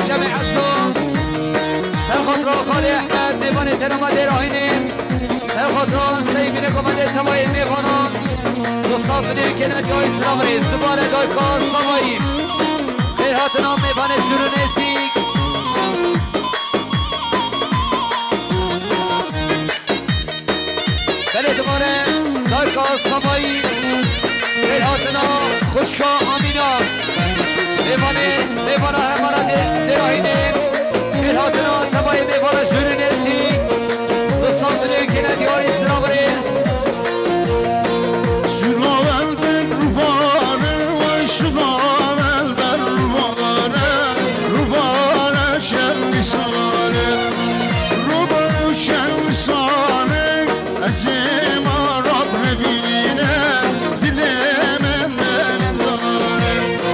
جمع عصام سرخط را خالی احمد میوان ترامده راهینیم سرخط را سیبین قمده تبایی میوانم دوستان کنیم که ندیای اسلام رید دوباره دایکا سامایی خیرات نام میوان سرونیزی بله دوباره دایکا سامایی خیرات نام خوشکا آمینا میوانه همارا دراهینیم خیراتنا تبایی میوانه جورنیسی دوستان کنیم که ندیای اسلام ریز شناول بن روبانه و شناول بن روبانه شن لسانه روبانه شن لسانه از ما رب نبینه دل من داره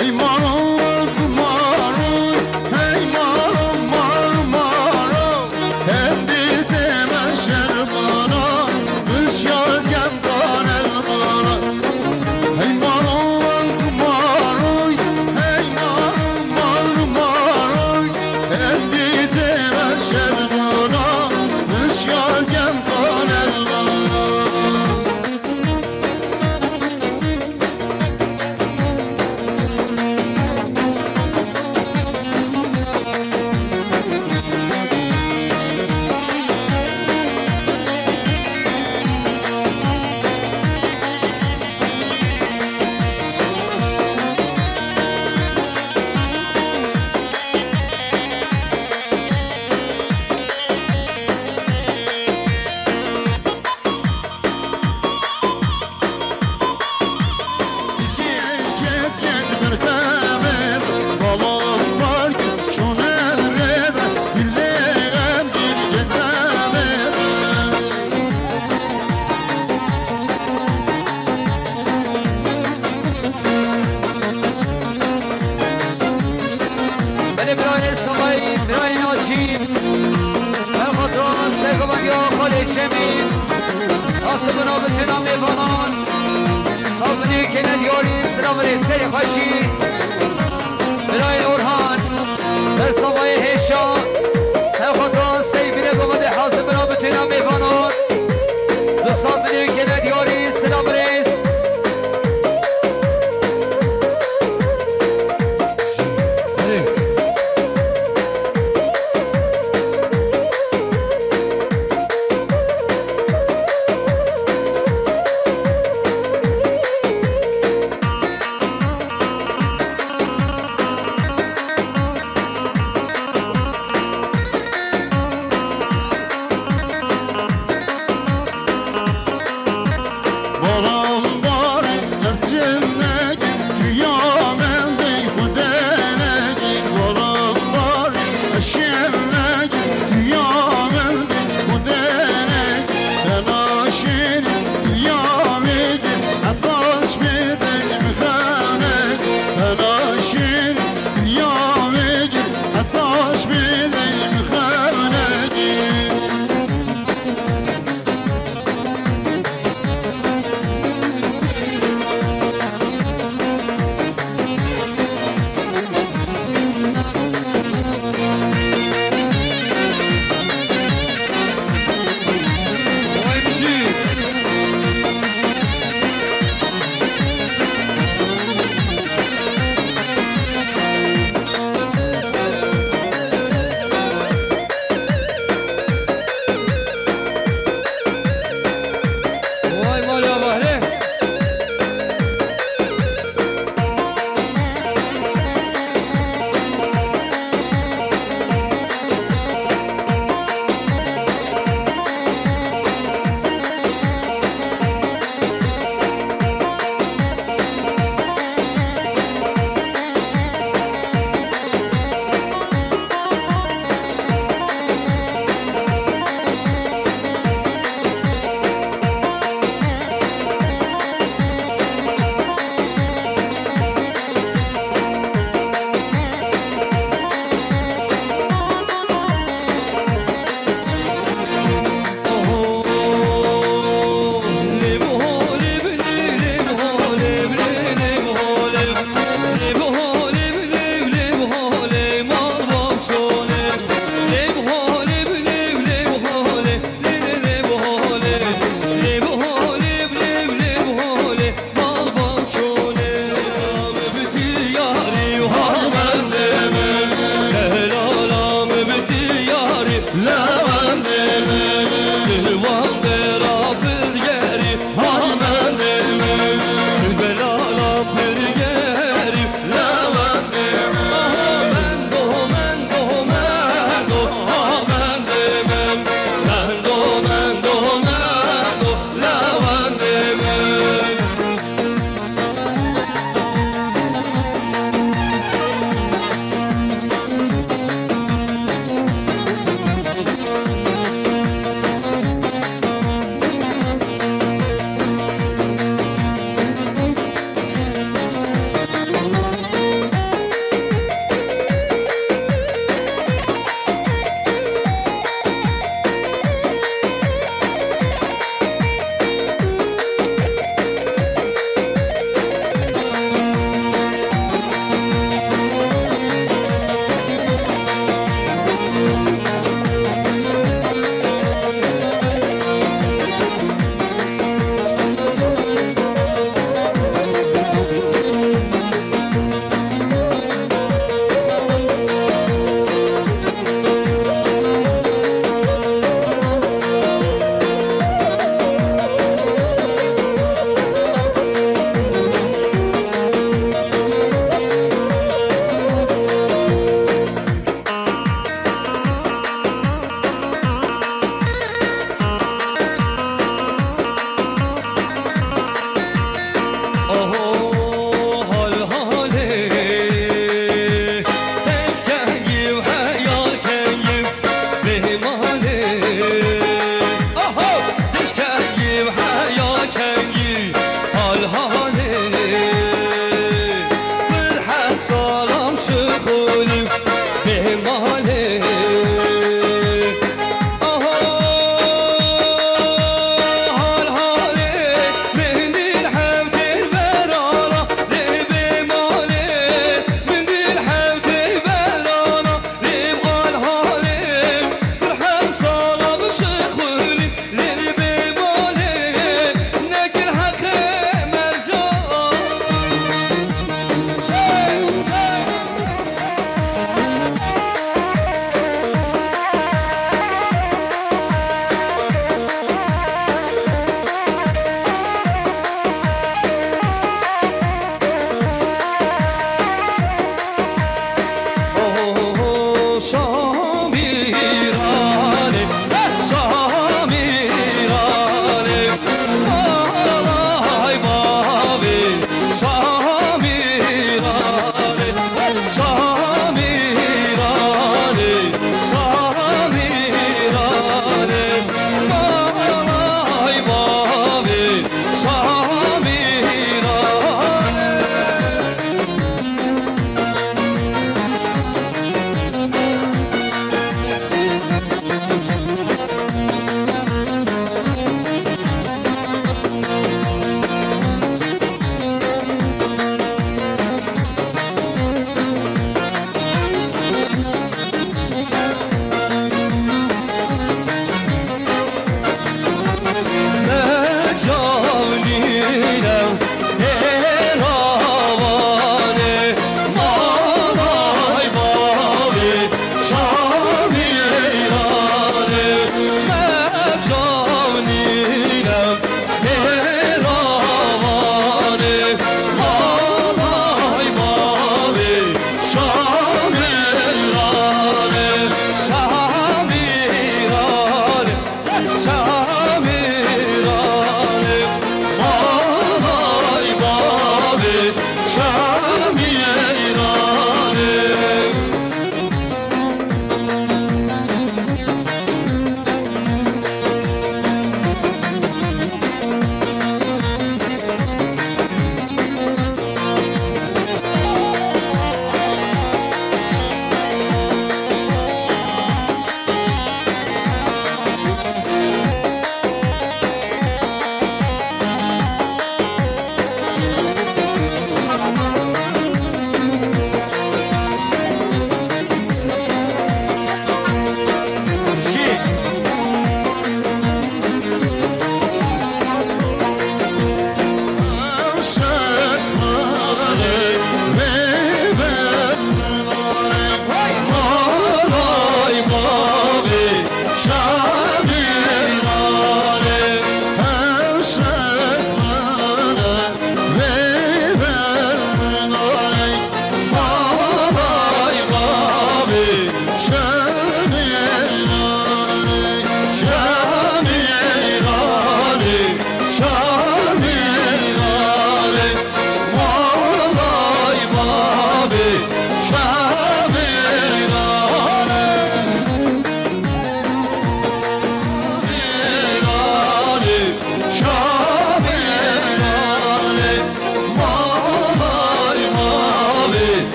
ای مارو مارو ای مارو مارو هندی تمن شربانا بسیار گمدان البانا ای مارو مارو ای مارو مارو هندی تمن شربانا بسیار گمدان البانا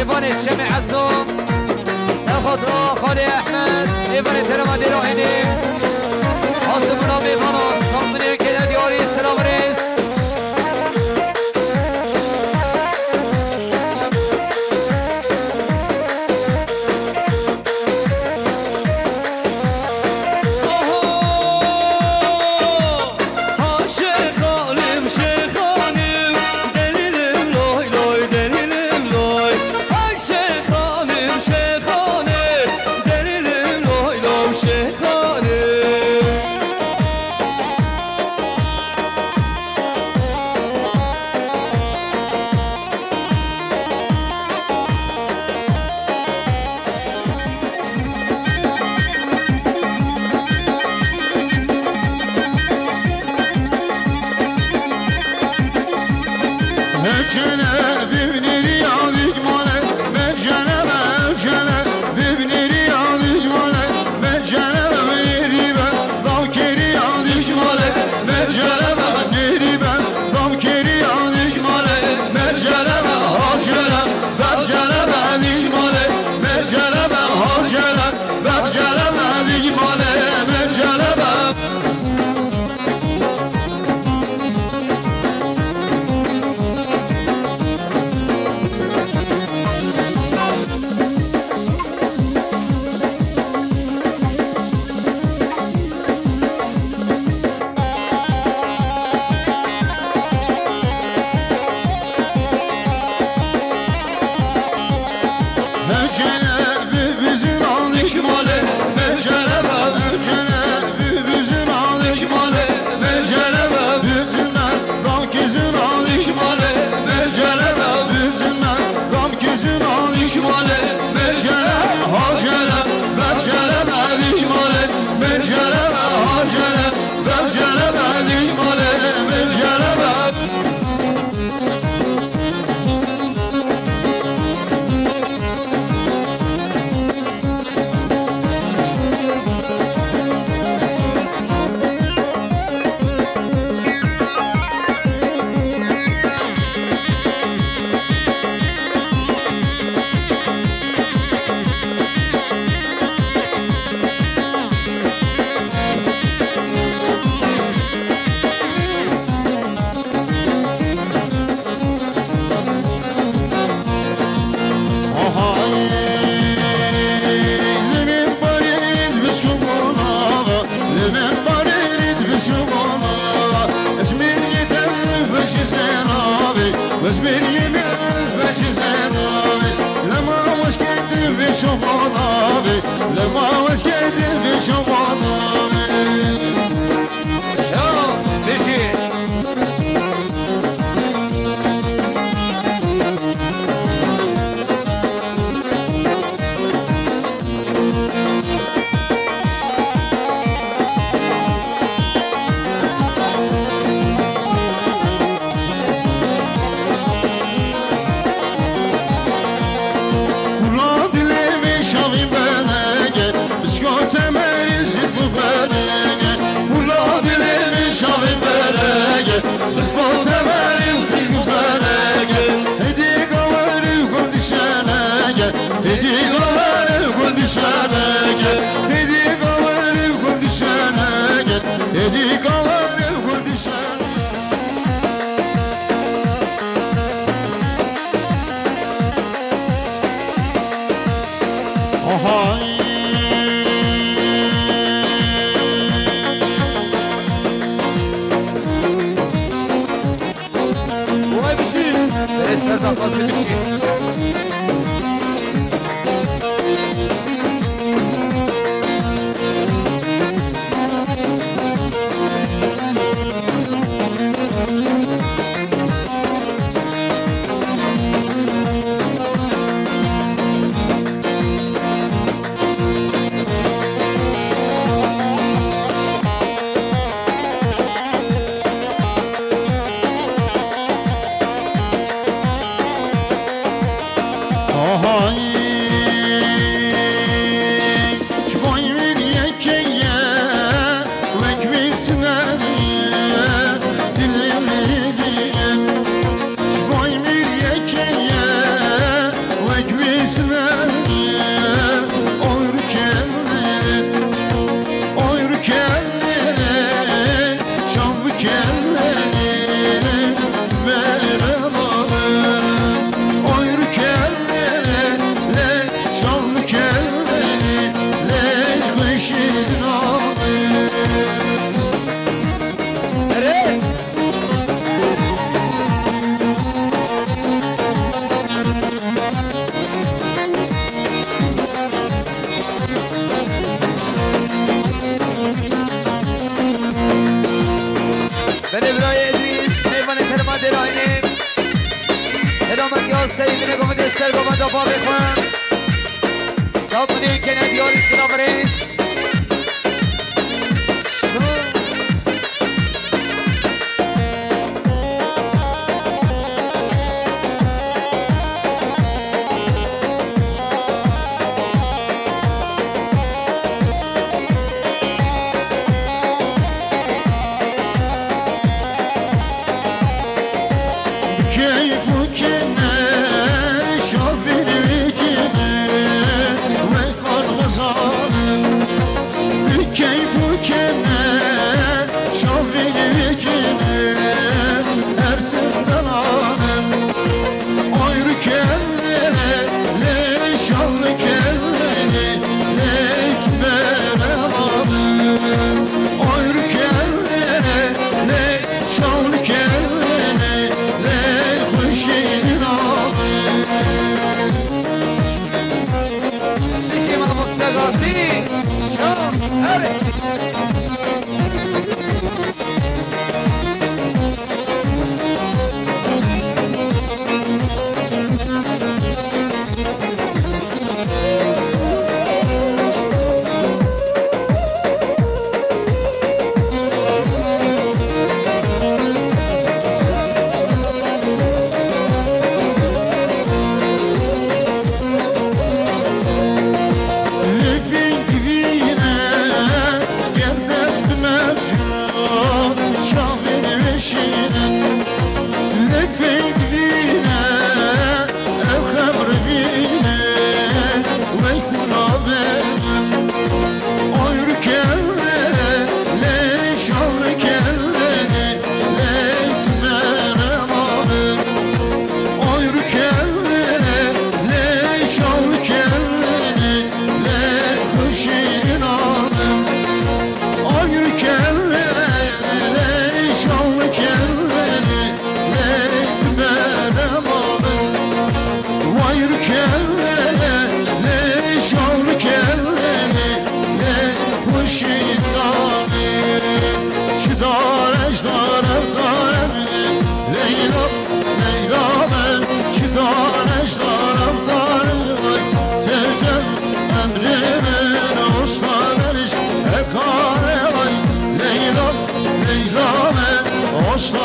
دیوان شم عزم سخط را خالی احمد دیوان ترمدی راهینی حاسمونا میوانا سامنی که دیاری سلام ریس شیخانه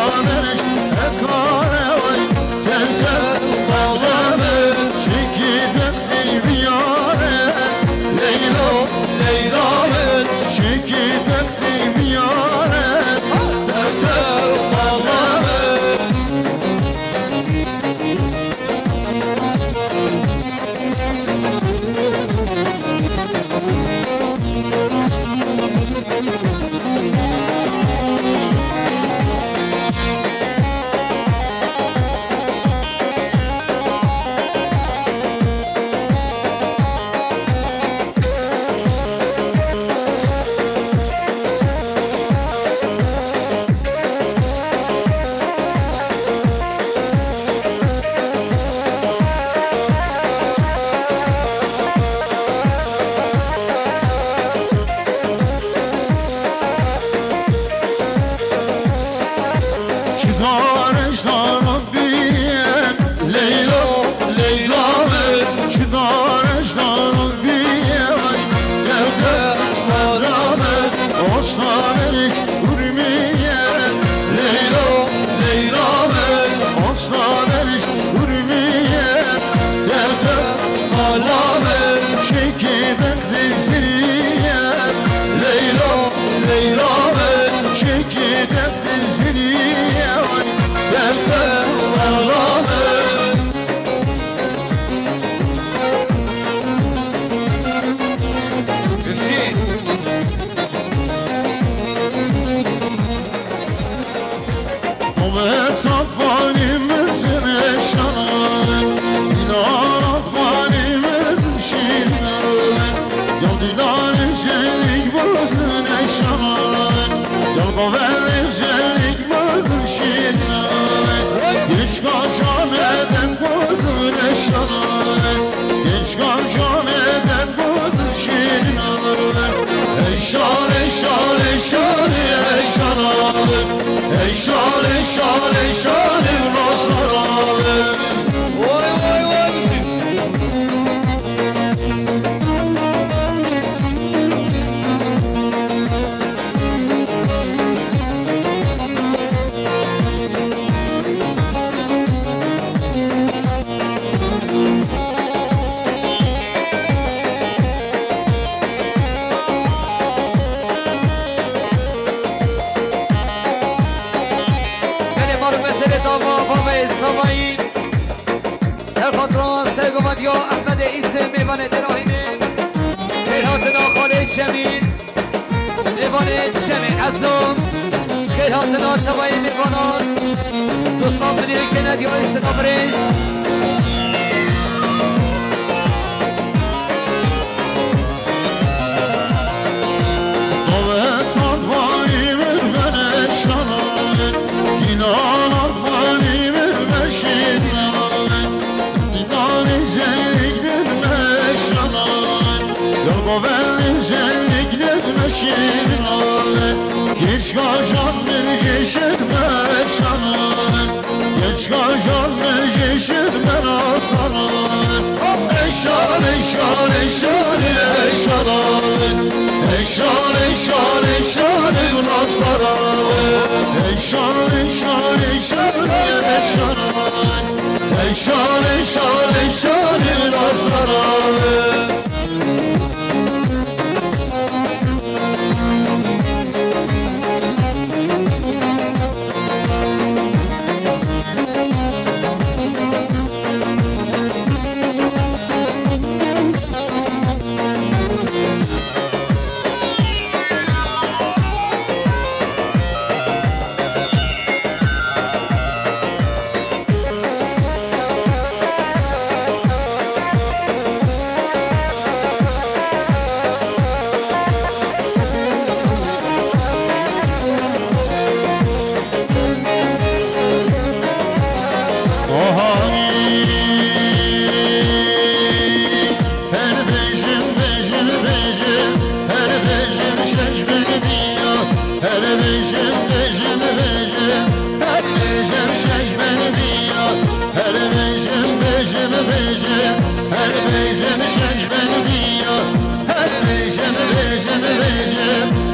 Osman'ış ekare vay Zevzek bağlamı Çeki döktü bir yare Leyla Leyla'yı Çeki döktü bir yare Zevzek bağlamı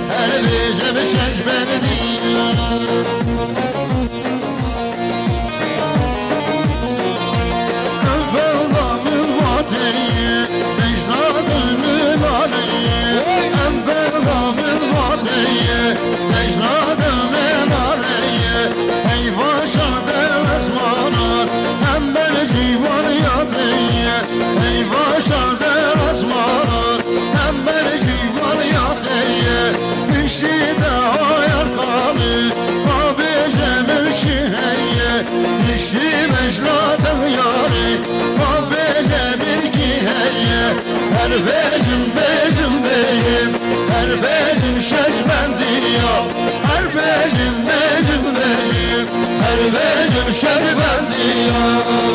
Her bir şeş beni dinle de hayal kalı Abi cemil şiheye İşi mecladım yari Abi cemil kiheye Her bejim bejim beyim Her bejim şeşmendi ya Her bejim bejim bejim Her bejim şeşmendi ya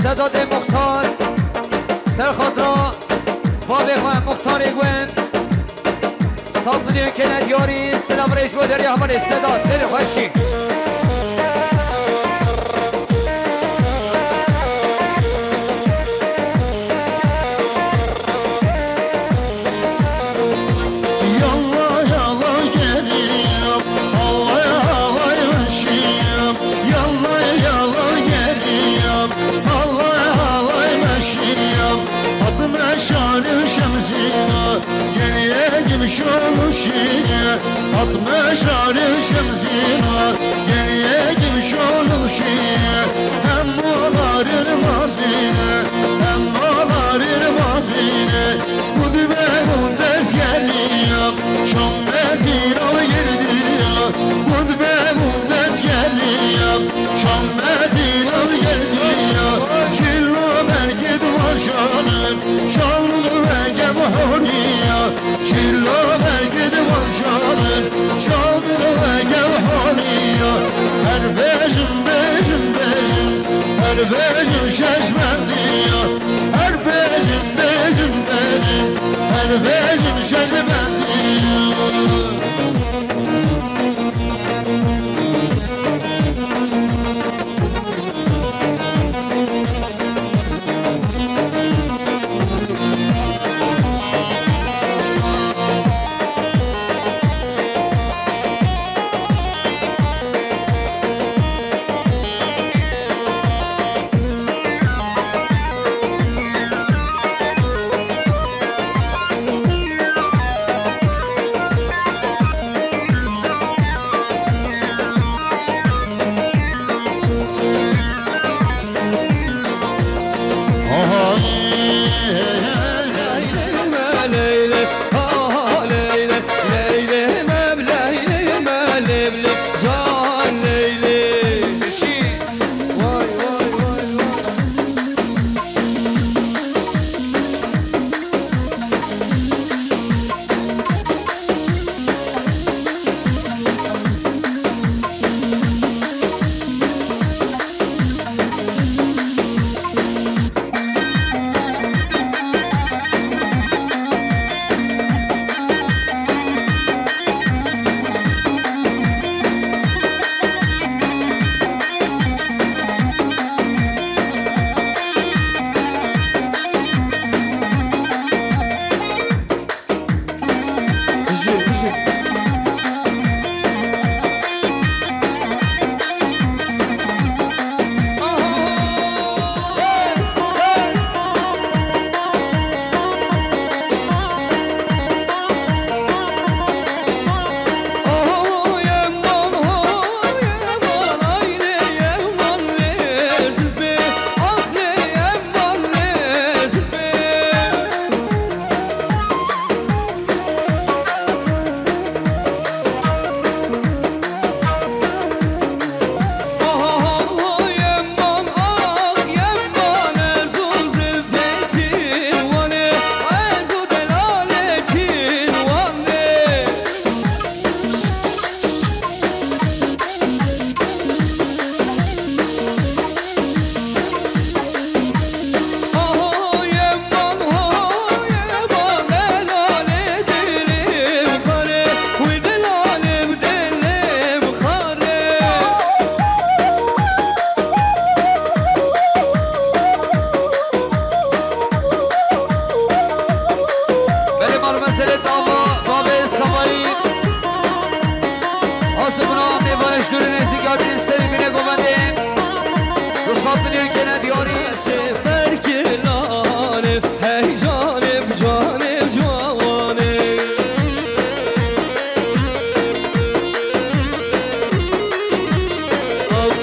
سداد مختار سرخود را با بخواه مختار گوین صابدونی کند یاری سلام ریش بودر یا همانی سداد دل خوشی Şoluşiye atma şarı şemzine geriye gibi şoluşiye hem oların mazine hem oların mazine bu dübenin ders geliyor şom metin al geliyor bu dübenin ders geliyor şom metin al geliyor çillo merkez var şanın şanlı ve gemhoniya çillo merkez var şanın şanlı ve gemhoniya her bejim bejim bejim her bejim şaşmendiya her bejim bejim bejim her bejim şaşmendiya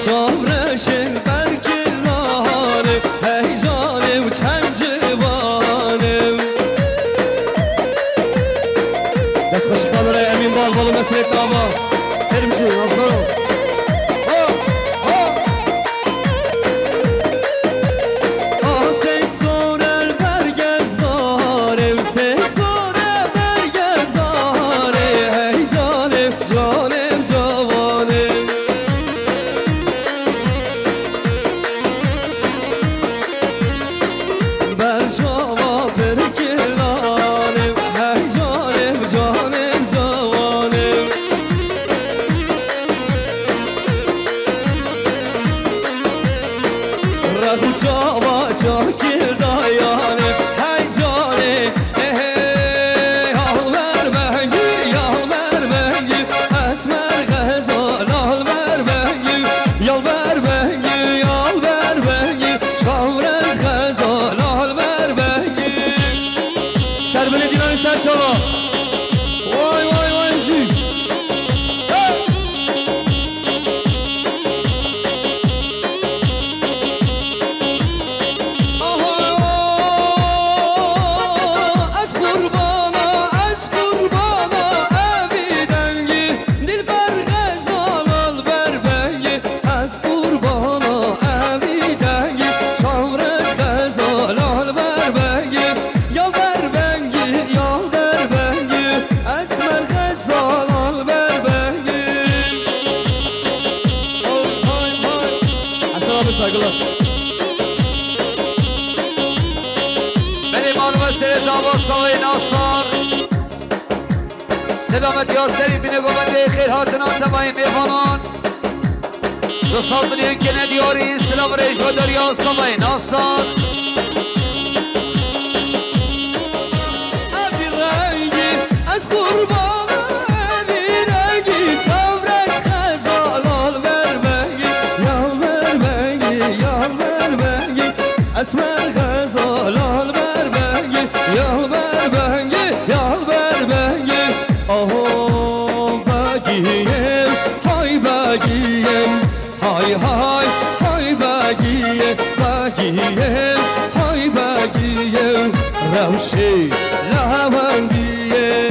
شامرشن برگلانه هیجانه و چنجوانه دست خوشی کامرای امین بال بالو مسیح داما بریم چی افضلو سلامت یاسری بینه گوبنده خیر هاتنا تمایی میفانان دوستان بینیم که ندیاری سلام ریش و دریا سمای ناستان ابی رنگی از قربان ابی رنگی چورش خزالال بربنگی یا بربنگی یا بربنگی اسمر خزالال بربنگی یا بربنگی یا بربنگی آه بگیم های بگیم های های های بگیم بگیم های بگیم روشی لوندیه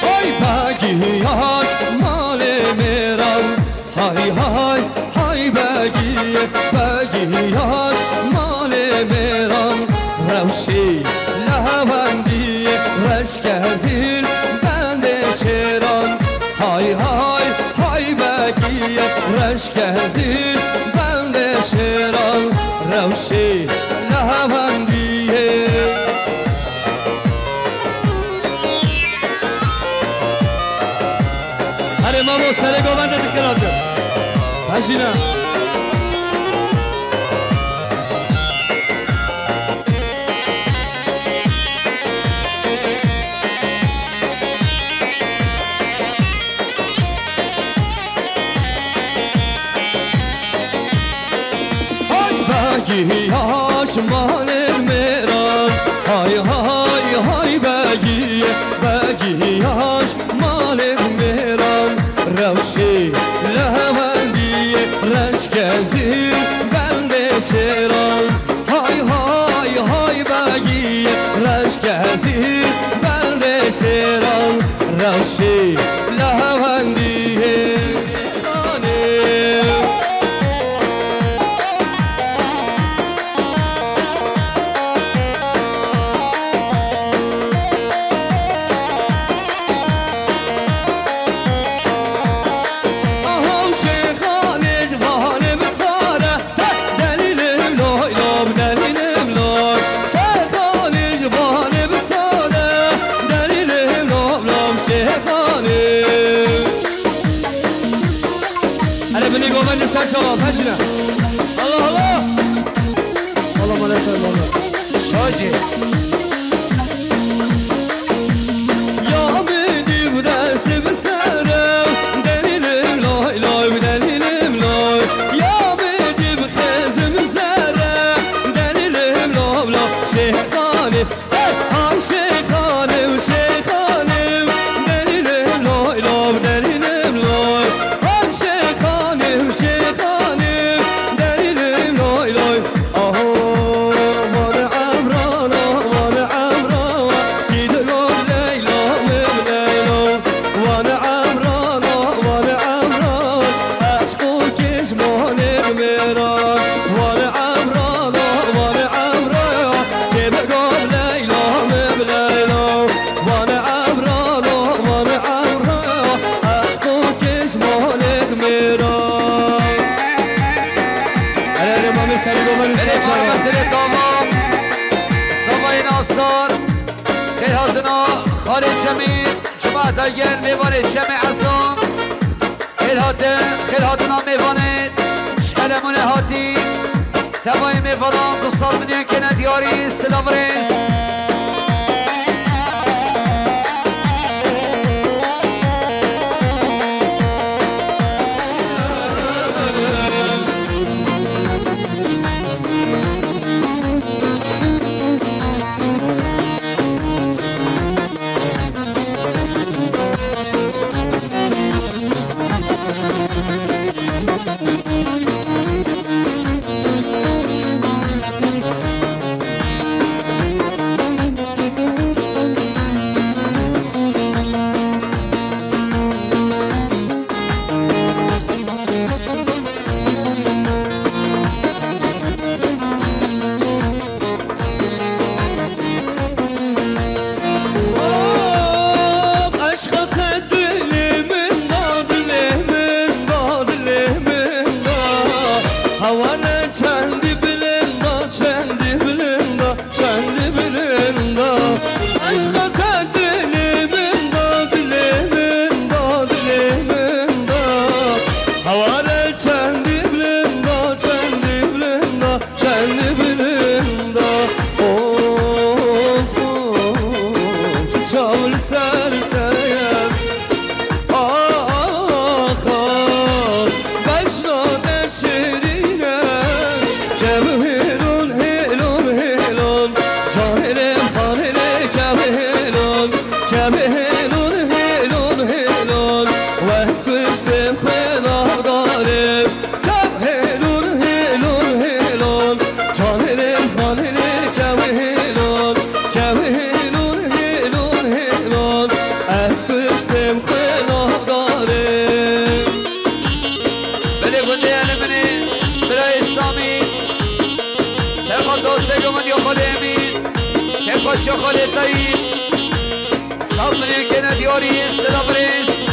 های بگیاش مال میرم های های های بگیاش مال میرم روشی لوندی رشک ازیر بند شیران های های های بگی رشک ازیر بند شیران روشی لوندیه هر امامو سر گوونده بخیراده پشینم بگیاش مال میران های های های بگیاش مال میران روشی لوندی رشک ازیر بند شیران های های های بگی رشک ازیر بند شیران روشی لوندی شما پشنم الله الله الله مالک الله شاجی یا بدی دست بسرم دلیلم لای لای دلیلم لای یا بدی بخزم سرم دلیلم مسئله داما سوای ناستار خیلی هاتنا خالد جمعی جماعت اگر میوانه جمع ازم خیلی هاتنا میوانه شهرمونه هاتی تمام میوانان 2 سال میلیون که ندیاری سلام ریز شغل طيب صبري كنا ديوري سلابريس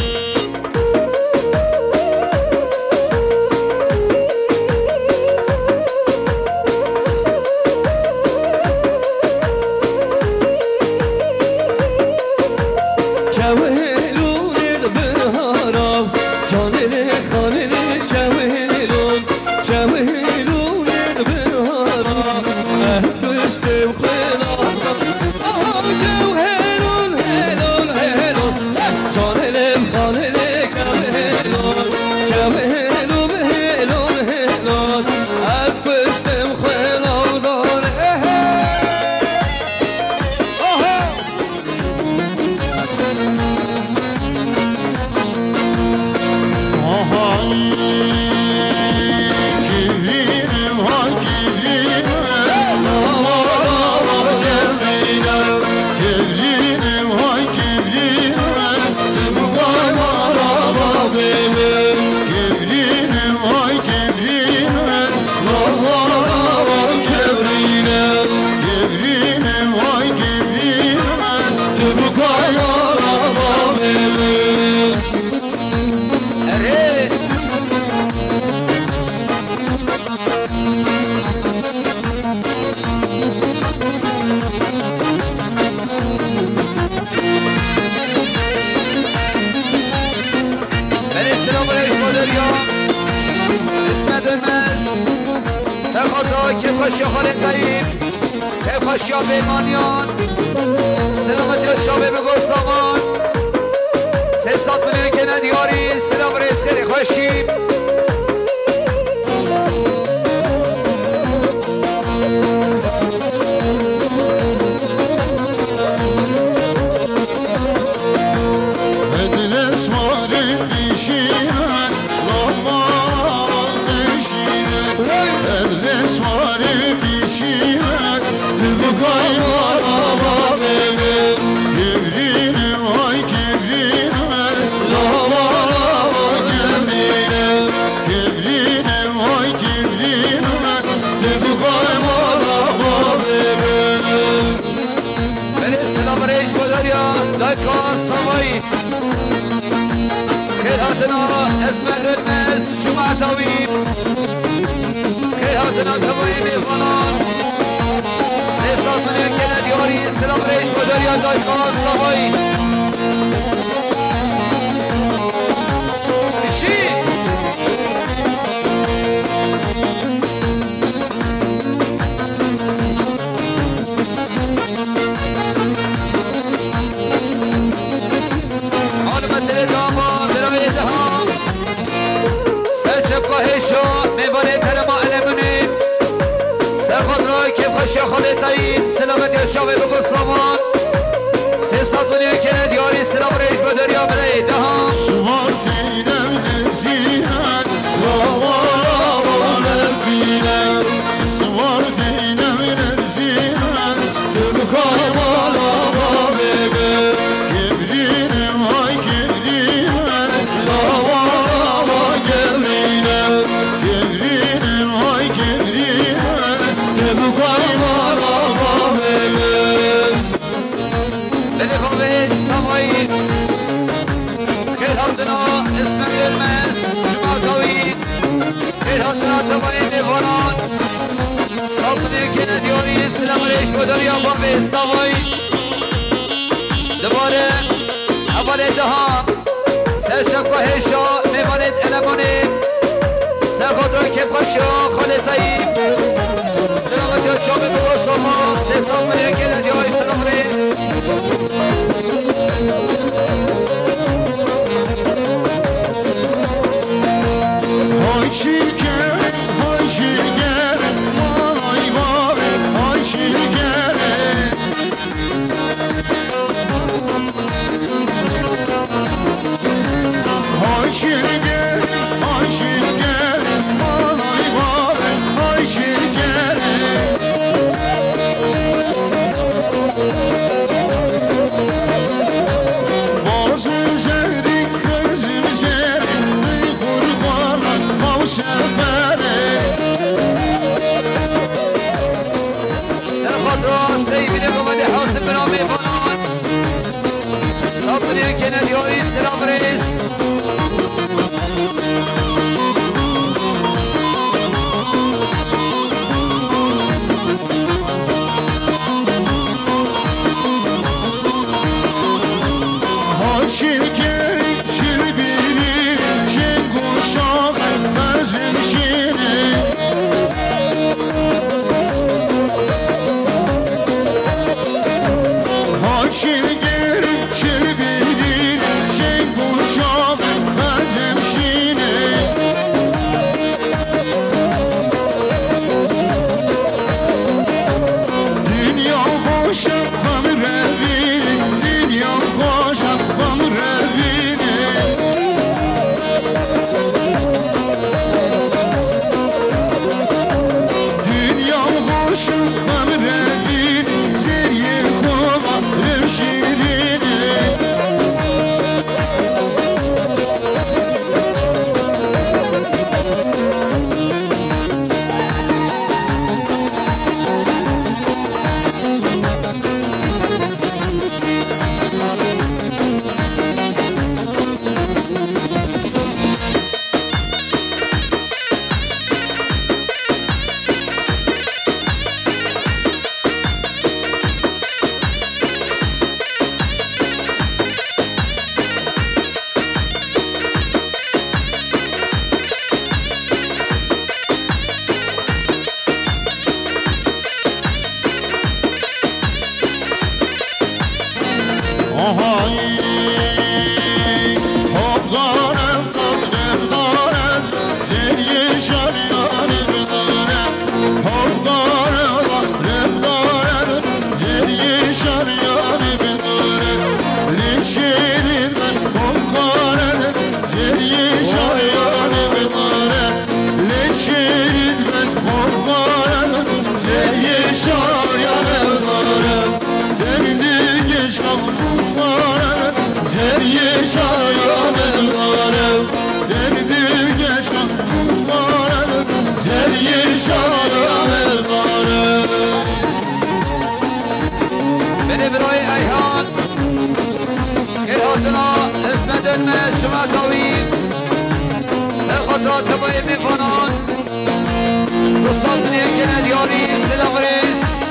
شغل طيب كيف الشعب مانيان سلامت الشعب بقول سامان 300 مليون كنا دياري سلام رئيس خيري خوشي بدلس ماري بيشينا لما بدلس ماري بيشينا تبقى يا بيبي كبرين واي كبرين لما كبرين كبرين واي كبرين تبقى يا بيبي السلام ريش بدريا دايكا سوي خيراتنا اسمع الناس جمعة طويل هاتنا تبایی میفانان 300 میلیون که ندیاری سلام ریش بداری دایگاه سوایی بشی حال مسئله داما برای اتهام سرچپاهشو میباره ترما علمونه سرخود رای که خوشی خاله تاییم سلامت شاوه بگو سامان 300 میلیون که ندیاری سلام ریش به دریا برای دهان سوار دینم نزیرن راوا نزیرن سوار دینم نزیرن دلکای مالا بگه کبرینم های کبرینم راوا کبرینم کبرینم های کبرینم دلکای مالا بگه لنفاوه سمایی خیر هاتنا اسم المس شما تاوید خیر هاتنا تبایی نفانان ساکنه که ندیاری سلام ریش بداری آبان به سوایی دوباره اول اتهام سرچپاهشو میبانید علمونه سرخود رای که خوشی خاله تاییم سلامت شما بگو سامان 300 میلیون که ندیاری سلام ریش Ay şirket, ay şirket, ay var, ay şirket. Ay şirket, ay şirket, ay var, ay şirket. Bazı şehrin gözüm şehrin kurbanlar mavşefere. سرخود را سیبینه گمده حاصل برامه بانان ساکنه که ندیاری سلام ریس Ay şirkerin şirbirin şen kuşak özüm şirin. Ay şirkerin şirbirin şen kuşak özüm şirin. Dünya boşa kamrevin, dünya boşa kamrevin. Dünya boşa kamrevin, zerye kova revşirin. Ahay, hoplarım, tasdırlarım, zerye şaryanım darım. Hoplarım, rıflarım, zerye şaryanım darım. Leşerim ben hoplarım, zerye şaryanım darım. Leşerim ben hoplarım, zerye şaryanım darım. Derdi geçen kurbanım, zerye şayanım varım. Derdi geçen kurbanım, zerye şayanım varım. beni برای ایهان که هاتنا اسم دلمه شما تاوید سرخود را تبایی میفانان دوستان که ندیاری سلام ریس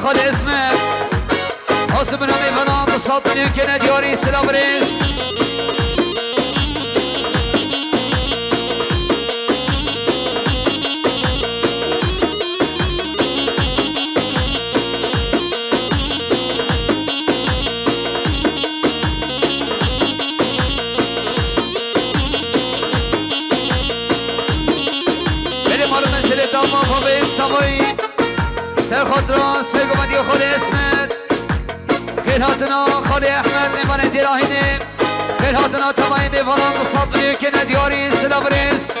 خال اسمت حسب نامی فنان دوستان که ندیاری سلام ریس بله مالو مسئله داما پاوه سمایی سر خود را سرگومدی خود اسمت خیل هاتنا خالی احمد ایمان دیراهینه خیل هاتنا تماین دیوانان مصابلی که ندیاری سلام ریس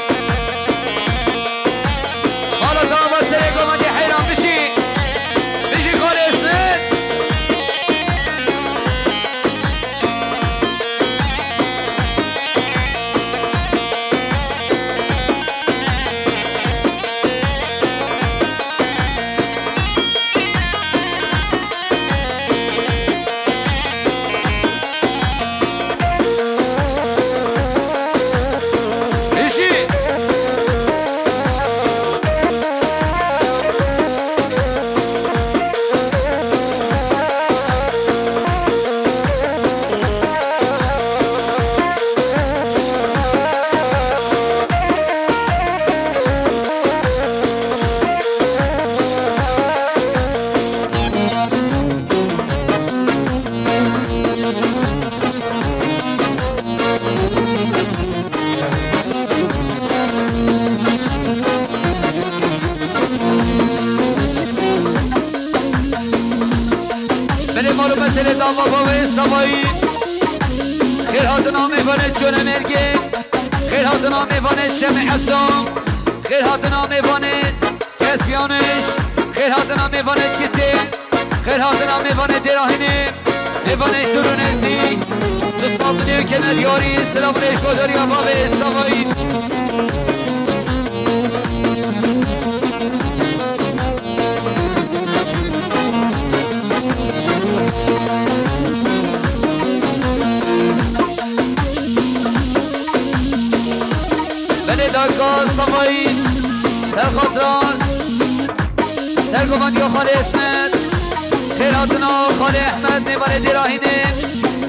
حالا تا با سرگومدی حیران بشی خود اسمت بالو مسئله داما بابای سوایی خیر هاتنا میوانه چونه مرگه خیر هاتنا میوانه چمه حسام خیر هاتنا میوانه کسبیانش خیر هاتنا میوانه کته خیر هاتنا میوانه دراهینه میوانه درونزی دوستان دنیا که ندیاری سلام ریش گذاری بابای سوایی داکا سمایی سرخاطران سرگومندیا خاله اسمت خیراتنا خاله احمد میوانه دراهینه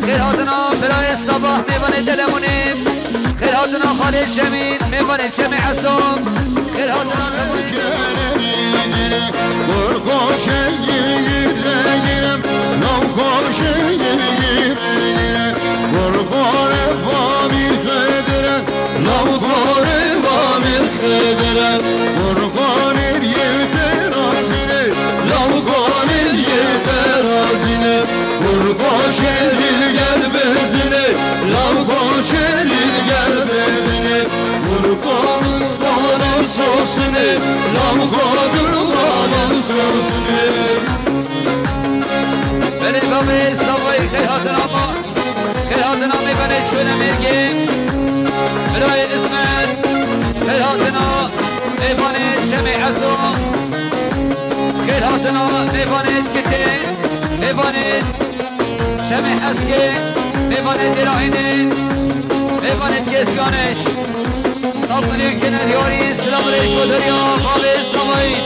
خیراتنا برای صباح میوانه دلمونه خیراتنا خاله جمیل میوانه جمع حسام خیراتنا قربان اليترازينه لو قال اليترازينه قربان شهر القلب زينه لو قال شهر القلب زينه قربان قال صوصنه لو قال صوصنه بله بابه سوایی خیراتنا ما خیراتنا میبنه چونه مرگیم برای اسمت خیراتنا میبانه جمع حسام خیراتنا میبانه کته میبانه جمع حسکه میبانه دراهینه میبانه کسیانش سلطنی که ندیاری سلام ریش بودریا بابه سوایی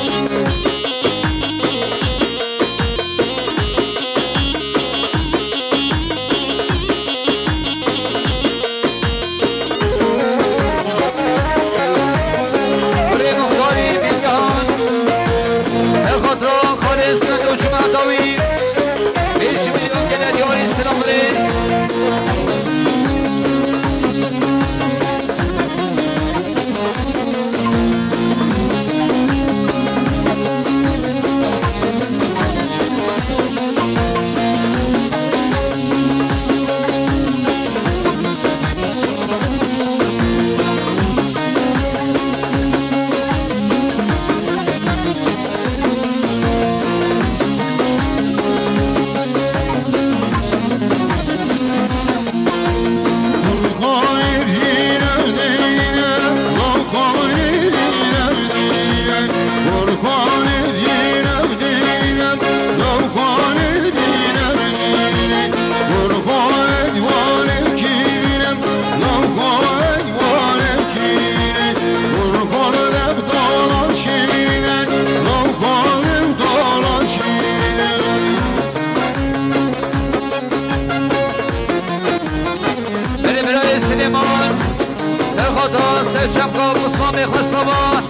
سرچمکا بسمان میخواه صباح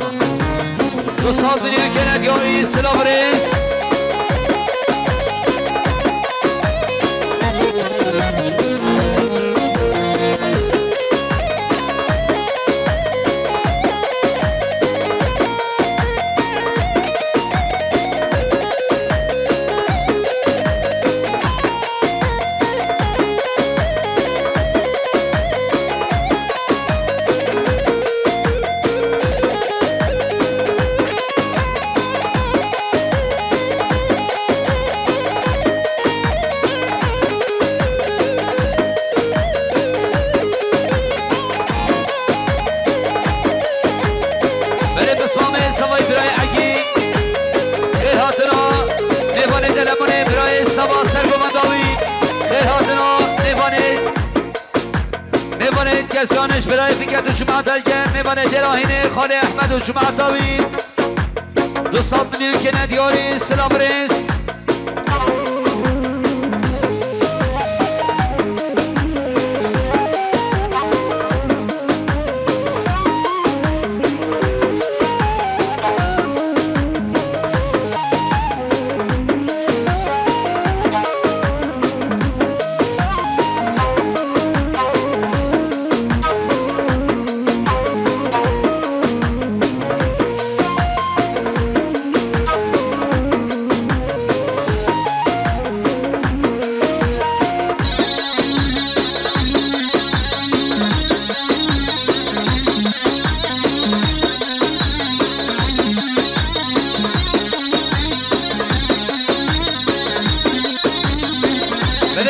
دو سال دنیا که ندیاری سلام ریس سوای برای عگی خیر هاتنا میوانه دلمونه برای سوا سرگومنداوی خیر هاتنا میوانه کسانش برای فکرت و شما درگن میوانه دراهینه خاله احمد و شما داوی 200 میلیون که ندیاری سلام ریس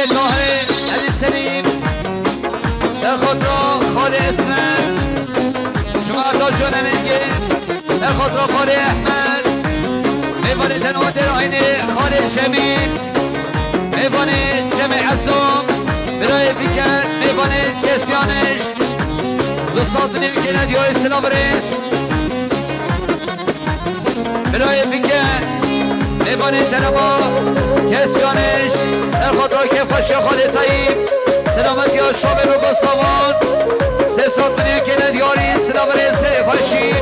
طاهر علی سلیم سر خود را خال اسمت شما عطا جان منگه سر خود را خال احمد میوان تنوات راهین خال جمیل میوان جمع عصام برای فکر میوان کسبیانش دوستات نمیکنه دیای سلام رس برای فکر میوان تنما کسبیانش سر خود را که خوشی خال طیب سلامتی ها شامل و گستاوان سه سات منی که ندیاری سلام رس خیلی خوشی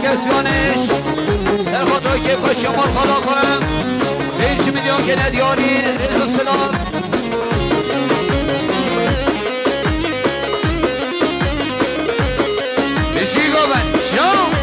کسیانش سر خود را که با شما خالا کنم به هیچ میلیون که ندیاری رز و سلام بشی گوبن شام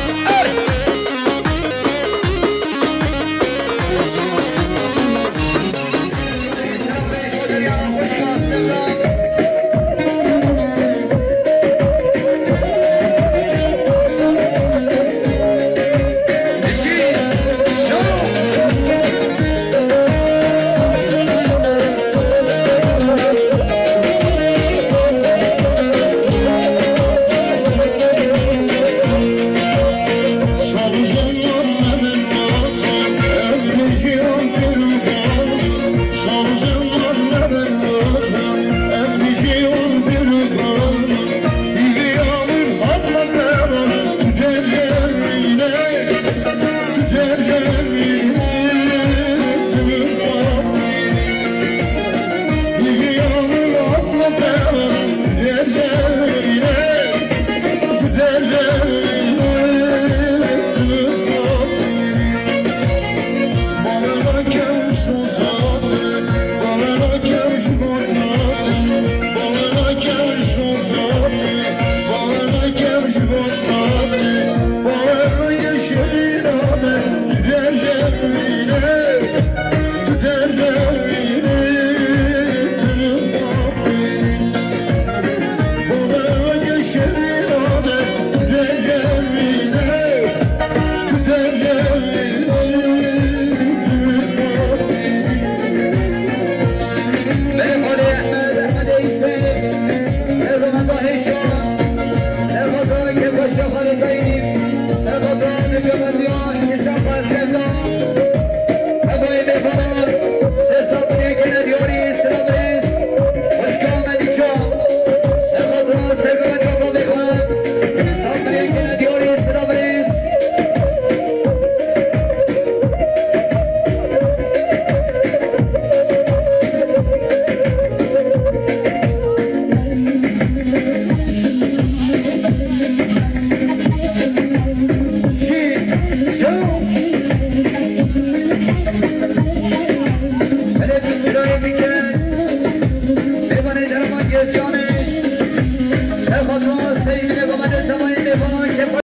سر خود